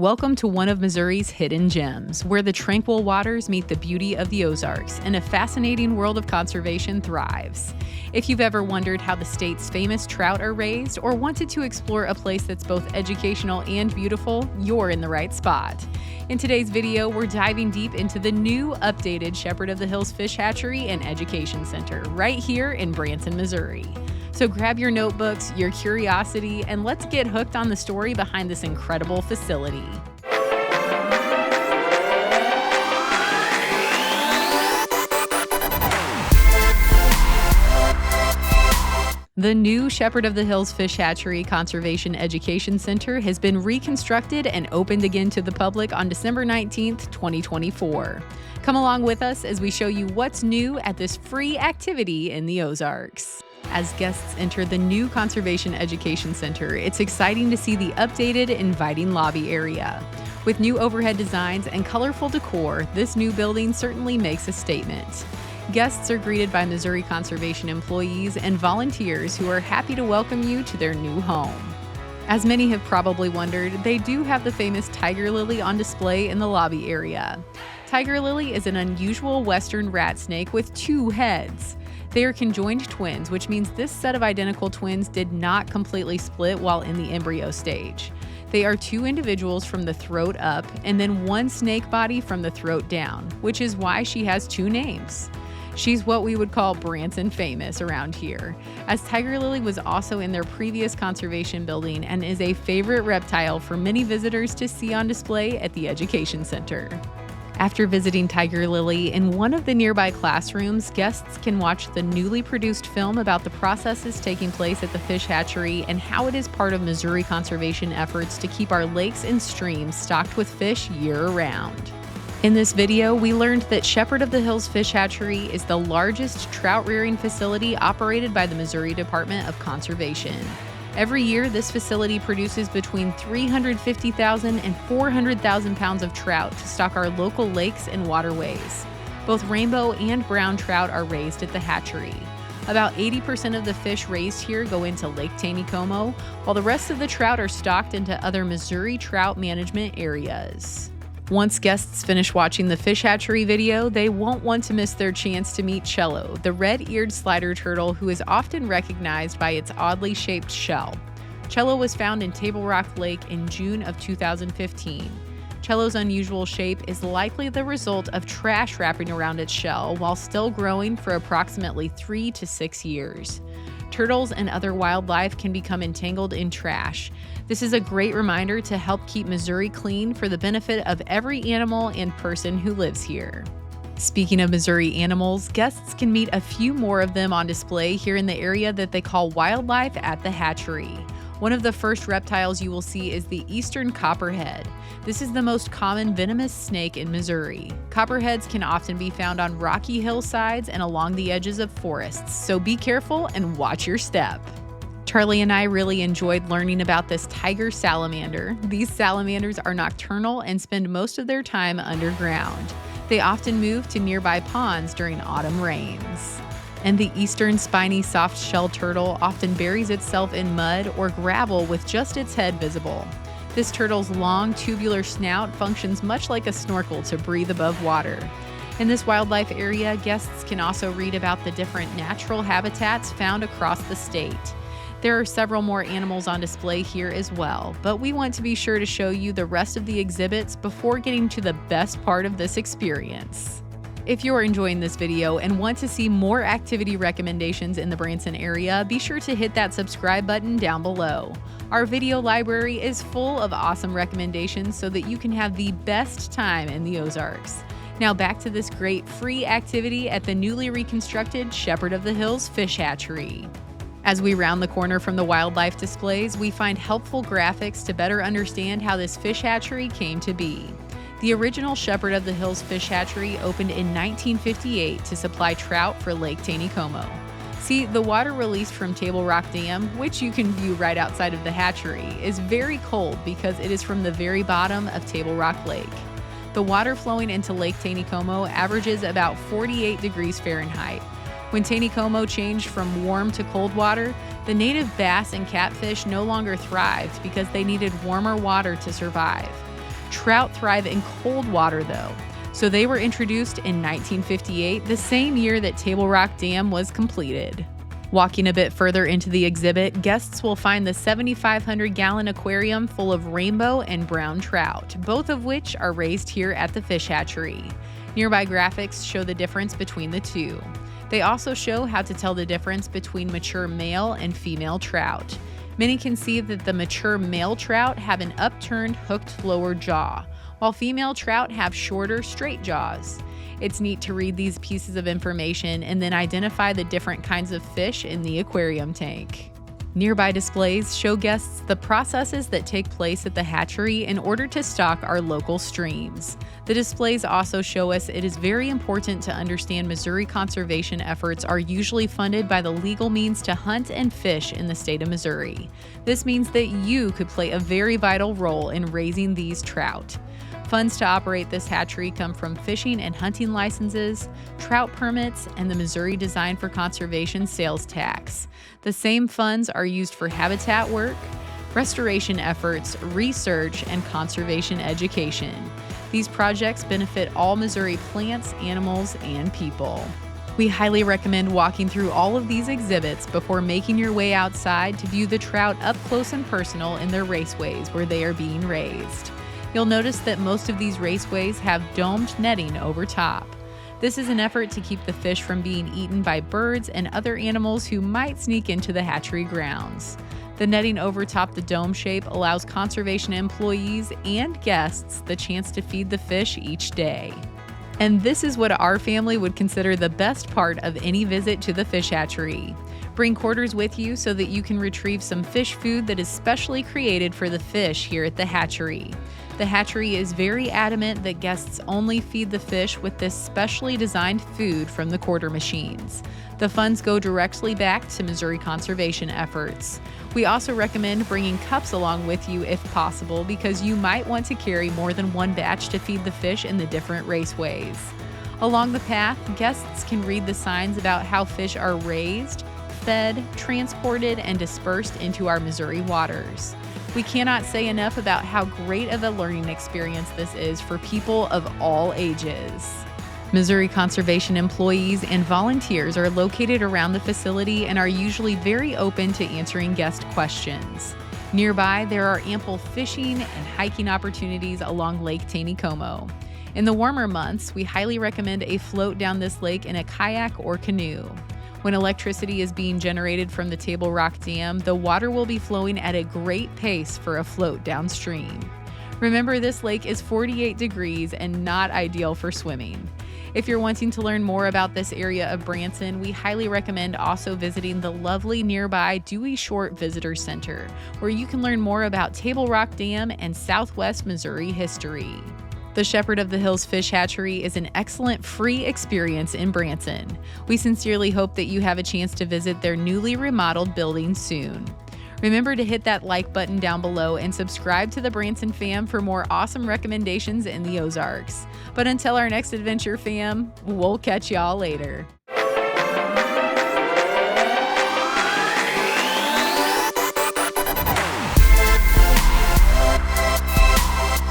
Welcome to one of Missouri's hidden gems, where the tranquil waters meet the beauty of the Ozarks and a fascinating world of conservation thrives. If you've ever wondered how the state's famous trout are raised or wanted to explore a place that's both educational and beautiful, you're in the right spot. In today's video, we're diving deep into the new, updated Shepherd of the Hills Fish Hatchery and Education Center right here in Branson, Missouri. So grab your notebooks, your curiosity, and let's get hooked on the story behind this incredible facility. The new Shepherd of the Hills Fish Hatchery Conservation Education Center has been reconstructed and opened again to the public on December 19th, 2024. Come along with us as we show you what's new at this free activity in the Ozarks. As guests enter the new Conservation Education Center, it's exciting to see the updated, inviting lobby area. With new overhead designs and colorful decor, this new building certainly makes a statement. Guests are greeted by Missouri Conservation employees and volunteers who are happy to welcome you to their new home. As many have probably wondered, they do have the famous tiger lily on display in the lobby area. Tiger lily is an unusual western rat snake with two heads. They are conjoined twins, which means this set of identical twins did not completely split while in the embryo stage. They are two individuals from the throat up and then one snake body from the throat down, which is why she has two names. She's what we would call Branson famous around here, as Tiger Lily was also in their previous conservation building and is a favorite reptile for many visitors to see on display at the Education Center. After visiting Tiger Lily in one of the nearby classrooms, guests can watch the newly produced film about the processes taking place at the fish hatchery and how it is part of Missouri conservation efforts to keep our lakes and streams stocked with fish year-round. In this video, we learned that Shepherd of the Hills Fish Hatchery is the largest trout rearing facility operated by the Missouri Department of Conservation. Every year, this facility produces between 350,000 and 400,000 pounds of trout to stock our local lakes and waterways. Both rainbow and brown trout are raised at the hatchery. About 80% of the fish raised here go into Lake Taneycomo, while the rest of the trout are stocked into other Missouri trout management areas. Once guests finish watching the fish hatchery video, they won't want to miss their chance to meet Cello, the red-eared slider turtle who is often recognized by its oddly shaped shell. Cello was found in Table Rock Lake in June of 2015. Cello's unusual shape is likely the result of trash wrapping around its shell while still growing for approximately 3 to 6 years. Turtles and other wildlife can become entangled in trash. This is a great reminder to help keep Missouri clean for the benefit of every animal and person who lives here. Speaking of Missouri animals, guests can meet a few more of them on display here in the area that they call wildlife at the hatchery. One of the first reptiles you will see is the eastern copperhead. This is the most common venomous snake in Missouri. Copperheads can often be found on rocky hillsides and along the edges of forests, so be careful and watch your step. Charlie and I really enjoyed learning about this tiger salamander. These salamanders are nocturnal and spend most of their time underground. They often move to nearby ponds during autumn rains. And the eastern spiny soft-shell turtle often buries itself in mud or gravel with just its head visible. This turtle's long, tubular snout functions much like a snorkel to breathe above water. In this wildlife area, guests can also read about the different natural habitats found across the state. There are several more animals on display here as well, but we want to be sure to show you the rest of the exhibits before getting to the best part of this experience. If you're enjoying this video and want to see more activity recommendations in the Branson area, be sure to hit that subscribe button down below. Our video library is full of awesome recommendations so that you can have the best time in the Ozarks. Now back to this great free activity at the newly reconstructed Shepherd of the Hills Fish Hatchery. As we round the corner from the wildlife displays, we find helpful graphics to better understand how this fish hatchery came to be. The original Shepherd of the Hills Fish Hatchery opened in 1958 to supply trout for Lake Taneycomo. See, the water released from Table Rock Dam, which you can view right outside of the hatchery, is very cold because it is from the very bottom of Table Rock Lake. The water flowing into Lake Taneycomo averages about 48 degrees Fahrenheit. When Taneycomo changed from warm to cold water, the native bass and catfish no longer thrived because they needed warmer water to survive. Trout thrive in cold water though, so they were introduced in 1958, the same year that Table Rock Dam was completed. Walking a bit further into the exhibit, guests will find the 7,500-gallon aquarium full of rainbow and brown trout, both of which are raised here at the fish hatchery. Nearby graphics show the difference between the two. They also show how to tell the difference between mature male and female trout. Many can see that the mature male trout have an upturned, hooked lower jaw, while female trout have shorter, straight jaws. It's neat to read these pieces of information and then identify the different kinds of fish in the aquarium tank. Nearby displays show guests the processes that take place at the hatchery in order to stock our local streams. The displays also show us it is very important to understand Missouri conservation efforts are usually funded by the legal means to hunt and fish in the state of Missouri. This means that you could play a very vital role in raising these trout. Funds to operate this hatchery come from fishing and hunting licenses, trout permits, and the Missouri Design for Conservation sales tax. The same funds are used for habitat work, restoration efforts, research, and conservation education. These projects benefit all Missouri plants, animals, and people. We highly recommend walking through all of these exhibits before making your way outside to view the trout up close and personal in their raceways where they are being raised. You'll notice that most of these raceways have domed netting over top. This is an effort to keep the fish from being eaten by birds and other animals who might sneak into the hatchery grounds. The netting over top the dome shape allows conservation employees and guests the chance to feed the fish each day. And this is what our family would consider the best part of any visit to the fish hatchery. Bring quarters with you so that you can retrieve some fish food that is specially created for the fish here at the hatchery. The hatchery is very adamant that guests only feed the fish with this specially designed food from the quarter machines. The funds go directly back to Missouri conservation efforts. We also recommend bringing cups along with you if possible because you might want to carry more than one batch to feed the fish in the different raceways. Along the path, guests can read the signs about how fish are raised, fed, transported, and dispersed into our Missouri waters. We cannot say enough about how great of a learning experience this is for people of all ages. Missouri conservation employees and volunteers are located around the facility and are usually very open to answering guest questions. Nearby, there are ample fishing and hiking opportunities along Lake Taneycomo. In the warmer months, we highly recommend a float down this lake in a kayak or canoe. When electricity is being generated from the Table Rock Dam, the water will be flowing at a great pace for a float downstream. Remember, this lake is 48 degrees and not ideal for swimming. If you're wanting to learn more about this area of Branson, we highly recommend also visiting the lovely nearby Dewey Short Visitor Center, where you can learn more about Table Rock Dam and Southwest Missouri history. The Shepherd of the Hills Fish Hatchery is an excellent free experience in Branson. We sincerely hope that you have a chance to visit their newly remodeled building soon. Remember to hit that like button down below and subscribe to the Branson fam for more awesome recommendations in the Ozarks. But until our next adventure, fam, we'll catch y'all later.